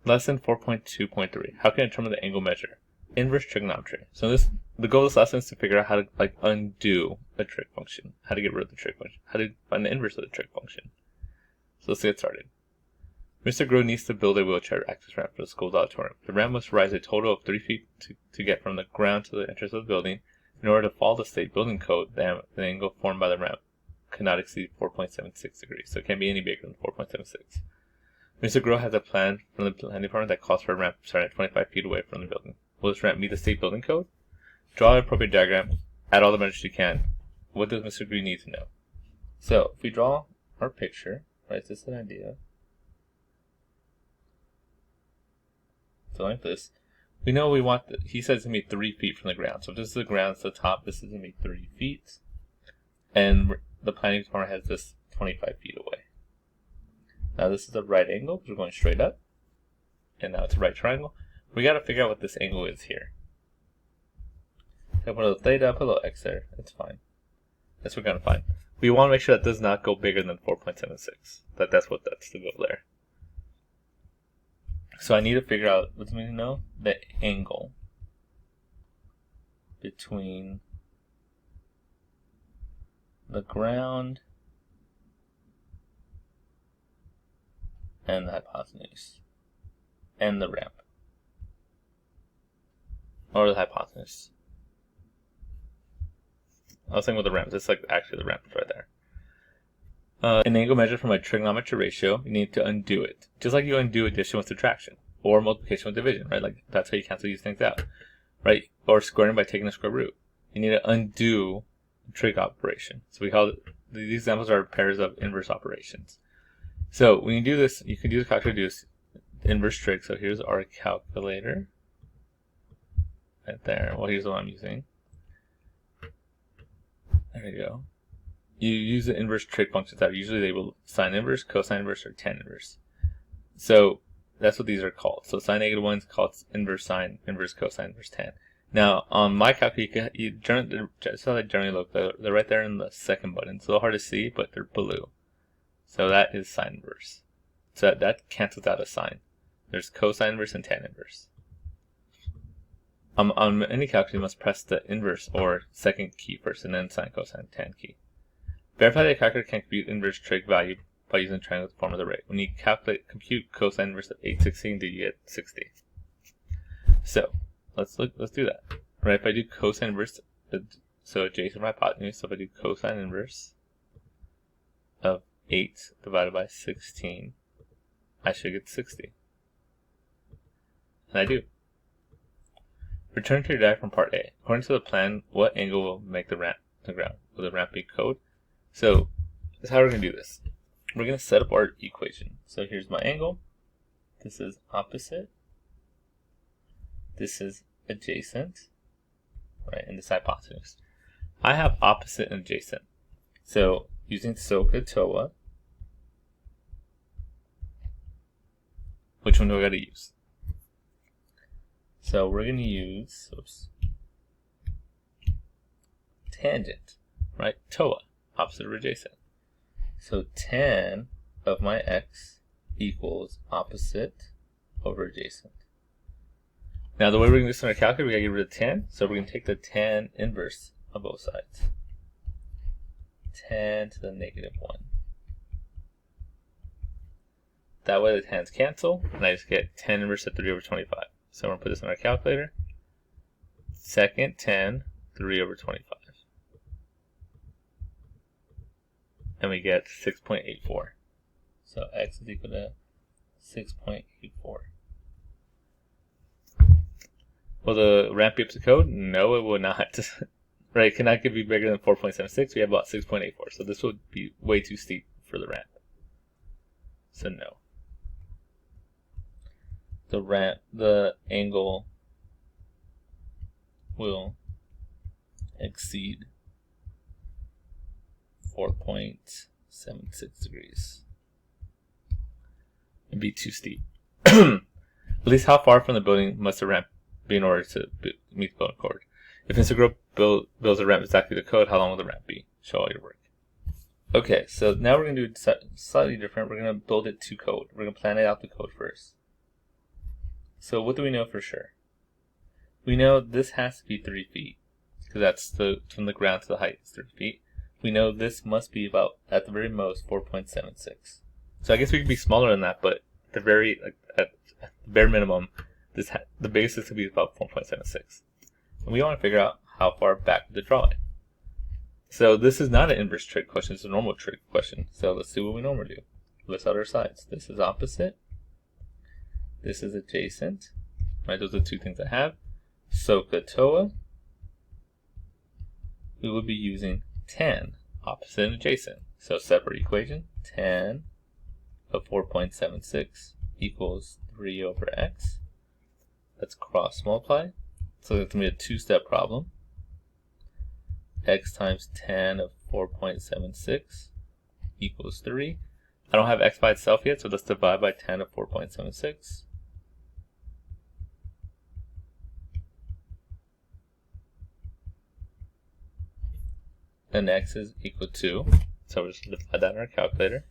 Lesson 4.2.3. How can I determine the angle measure? Inverse trigonometry. So the goal of this lesson is to figure out how to undo a trig function. How to get rid of the trig function. How to find the inverse of the trig function. So let's get started. Mr. Groh needs to build a wheelchair access ramp for the school's auditorium. The ramp must rise a total of 3 feet to get from the ground to the entrance of the building. In order to follow the state building code, the angle formed by the ramp cannot exceed 4.76 degrees. So it can't be any bigger than 4.76. Mr. Groh has a plan from the planning department that calls for a ramp starting at 25 feet away from the building. Will this ramp meet the state building code? Draw an appropriate diagram. Add all the measures you can. What does Mr. Groh need to know? So if we draw our picture, right, this is an idea. So like this, we know we want, he says to be 3 feet from the ground. So if this is the ground, it's the top, this is going to be 3 feet. And the planning department has this 25 feet away. Now this is a right angle because we're going straight up. And now it's a right triangle. We got to figure out what this angle is here. So I put a little theta, put a little x there. It's fine. That's what we're going to find. We want to make sure that does not go bigger than 4.76. That's the goal there. So I need to figure out, what do we need to know? The angle between the ground and the hypotenuse and the ramp. Or the hypotenuse. I was thinking with the ramp. It's like actually the ramp is right there. An angle measured from a trigonometric ratio, you need to undo it. Just like you undo addition with subtraction, or multiplication with division, right? Like that's how you cancel these things out, right? Or squaring by taking the square root. You need to undo the trig operation. So we call it, these examples are pairs of inverse operations. So when you do this, you can use a calculator to do inverse trig. So here's our calculator, right there. Well, here's the one I'm using. There we go. You use the inverse trig functions that usually they will sine inverse, cosine inverse, or tan inverse. So that's what these are called. So sine negative 1 is called inverse sine, inverse cosine, inverse tan. Now on my calculator, that's how they generally look. They're right there in the second button. It's a little hard to see, but they're blue. So that is sine inverse. So that cancels out a sine. There's cosine inverse and tan inverse. On any calculator, you must press the inverse or second key first, and then sine, cosine, tan key. Verify that your calculator can compute inverse trig value by using the triangle form of the rate. When you compute cosine inverse of 816, do you get 60? So let's do that. Right, if I do cosine inverse, so adjacent from hypotenuse, so if I do cosine inverse of 8 divided by 16, I should get 60. And I do. Return to your diagram from part A. According to the plan, what angle will make the ramp to the ground? Will the ramp be code? So this is how we're going to do this. We're going to set up our equation. So here's my angle. This is opposite. This is adjacent. Right, and this hypotenuse. I have opposite and adjacent. So using SOHCAHTOA, which one do I got to use? So we're going to use tangent, right? TOA, opposite or adjacent. So tan of my x equals opposite over adjacent. Now the way we're going to do this in our calculator, we got to get rid of tan. So we're going to take the tan inverse on both sides. Tan to the negative 1. That way the tans cancel, and I just get tan inverse of 3 over 25. So we're going to put this in our calculator. Second tan, 3 over 25. And we get 6.84. So x is equal to 6.84. Will the ramp be up to code? No, it will not. Right, it cannot be bigger than 4.76. We have about 6.84. So this would be way too steep for the ramp. So no. The angle will exceed 4.76 degrees. It'd be too steep. At least how far from the building must the ramp be in order to meet the building code? If Mr. Groh builds a ramp exactly to code, how long will the ramp be? Show all your work. Okay, so now we're going to do it slightly different. We're going to build it to code. We're going to plan it out to code first. So what do we know for sure? We know this has to be 3 feet, because that's from the ground to the height is 3 feet. We know this must be about, at the very most, 4.76. So I guess we could be smaller than that, but at the bare minimum, the basis could be about 4.76. And we want to figure out how far back to draw it. So this is not an inverse trig question, it's a normal trig question. So let's do what we normally do. List out our sides. This is opposite. This is adjacent. Right, those are the two things I have. SOHCAHTOA. We will be using tan, opposite and adjacent. So separate equation, tan of 4.76 equals 3 over x. Let's cross multiply. So it's going to be a two-step problem. X times tan of 4.76 equals 3. I don't have x by itself yet, so let's divide by tan of 4.76. And x is equal to, so we're just going to divide that in our calculator.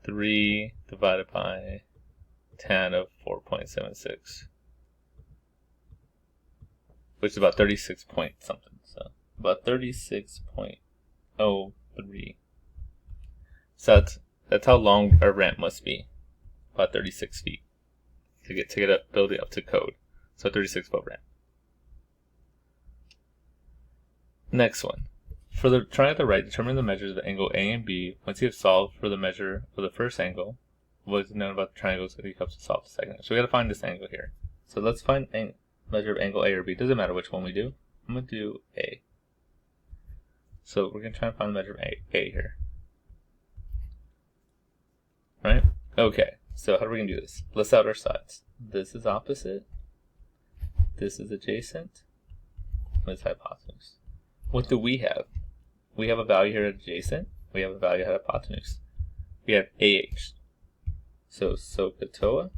3 divided by tan of 4.76. Which is about 36 point something. So about 36.03. So that's how long our ramp must be. About 36 feet. To get up, build it up to code. So 36-foot ramp. Next one. For the triangle at the right, determine the measures of the angle A and B. Once you have solved for the measure of the first angle, what is known about the triangles that you have to solve the second. So we got to find this angle here. So let's find measure of angle A or B. Doesn't matter which one we do. I'm going to do A. So we're going to try and find the measure of A here. Right? Okay. So how are we going to do this? List out our sides. This is opposite. This is adjacent. This is hypotenuse. What do we have? We have a value here at adjacent. We have a value at hypotenuse. We have AH. So SOHCAHTOA.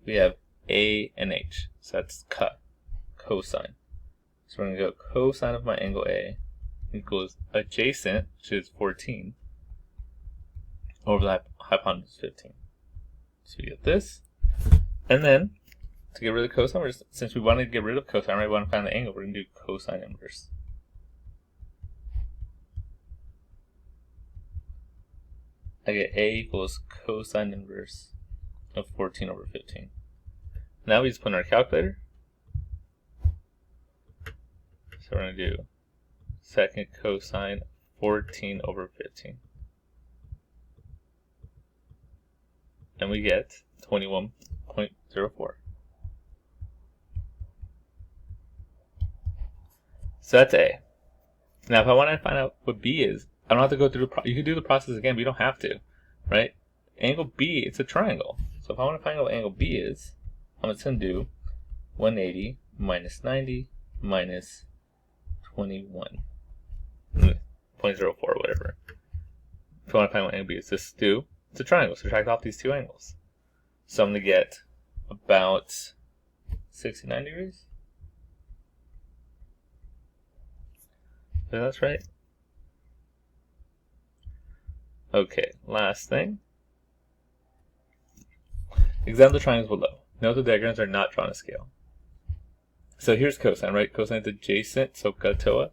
We have A and H. So that's cosine. So we're going to go cosine of my angle A equals adjacent, which is 14, over the hypotenuse 15. So we get this. And then, to get rid of cosine, since we want to get rid of cosine, right, we want to find the angle, we're going to do cosine inverse. I get A equals cosine inverse of 14 over 15. Now we just put in our calculator. So we're going to do second cosine 14 over 15. And we get 21.04. So that's A. Now if I want to find out what B is, I don't have to go through you can do the process again, but you don't have to, right? Angle B, it's a triangle. So if I want to find out what angle B is, I'm just going to do 180 minus 90 minus 21. 0.04 or whatever. If I want to find what angle B is, just do, it's a triangle, so subtract off these two angles. So I'm going to get about 69 degrees. So that's right. Okay, last thing. Examine the triangles below. Note the diagrams are not drawn to scale. So here's cosine, right? Cosine is adjacent, so SOHCAHTOA.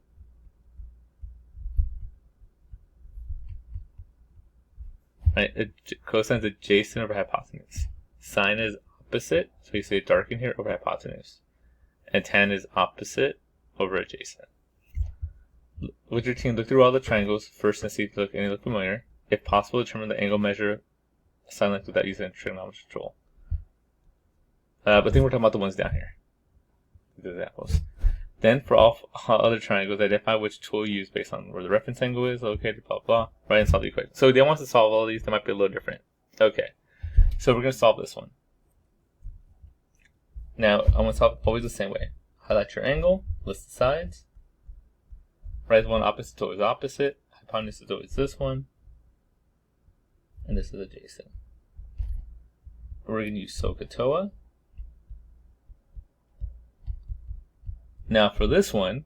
Right? Cosine is adjacent over hypotenuse. Sine is opposite, so you say darken here, over hypotenuse. And tan is opposite over adjacent. With your team, look through all the triangles first and see if any look familiar. If possible, determine the angle measure a sine length without using a trigonometric tool. But I think we're talking about the ones down here. The examples. Then, for all other triangles, identify which tool you use based on where the reference angle is located, blah, blah, right, and solve the equation. So they want us to solve all these, they might be a little different. Okay, so we're going to solve this one. Now, I'm going to solve it always the same way. Highlight your angle, list the sides. Right, the one opposite is always opposite, hypotenuse is always this one, and this is adjacent. We're going to use SOHCAHTOA. Now for this one,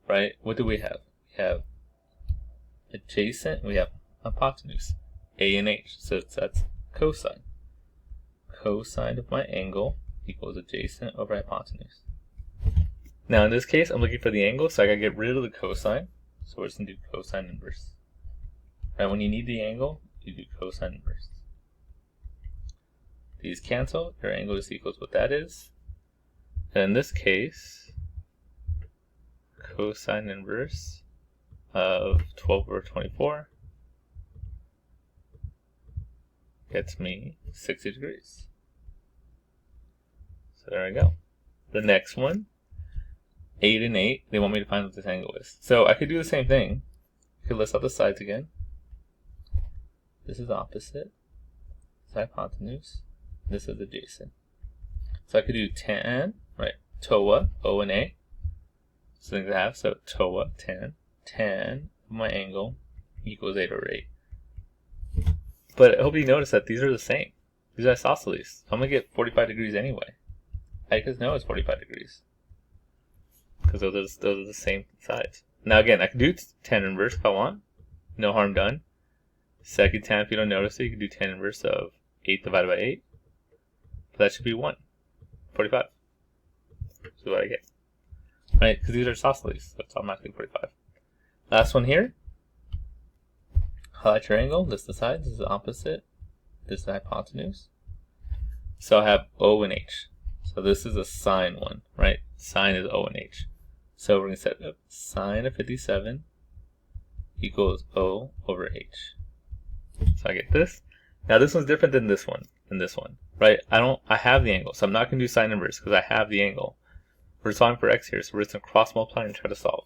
right, what do we have? We have adjacent, we have hypotenuse. A and H. So that's cosine. Cosine of my angle equals adjacent over hypotenuse. Now in this case, I'm looking for the angle, so I gotta get rid of the cosine. So we're just gonna do cosine inverse. Right, when you need the angle, you do cosine inverse. These cancel, your angle just equals what that is. And in this case, cosine inverse of 12 over 24 gets me 60 degrees. So there I go. The next one, 8 and 8, they want me to find what this angle is. So I could do the same thing. I could list out the sides again. This is opposite. This is hypotenuse. This is adjacent. So I could do tan, right? TOA, O and A. So things I have. So TOA, tan of my angle equals 8 over 8. But I hope you notice that these are the same. These are isosceles. I'm going to get 45 degrees anyway. I just know it's 45 degrees. Because those are the same sides. Now again, I can do tan inverse if I want. No harm done. Second tan, if you don't notice it, you can do tan inverse of 8 divided by 8. But that should be 1. 45. This is what I get. Right? Because these are isosceles. So it's automatically 45. Last one here. Highlight your angle. This is the side. This is the opposite. This is the hypotenuse. So I have O and H. So this is a sine one, right? Sine is O and H. So we're going to set up sine of 57 equals O over H. So I get this. Now this one's different than this one, right? I have the angle, so I'm not going to do sine inverse because I have the angle. We're solving for x here, so we're just going to cross multiply and try to solve.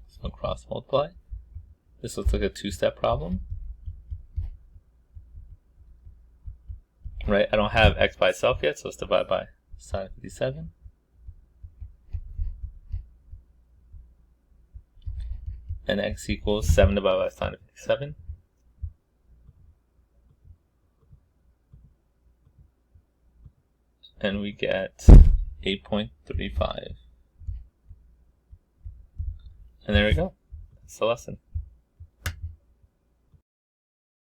So cross multiply. This looks like a two-step problem. Right, I don't have x by itself yet, so let's divide by sine of 57. And x equals 7 divided by sine of 57. And we get 8.35. And there we go. That's the lesson.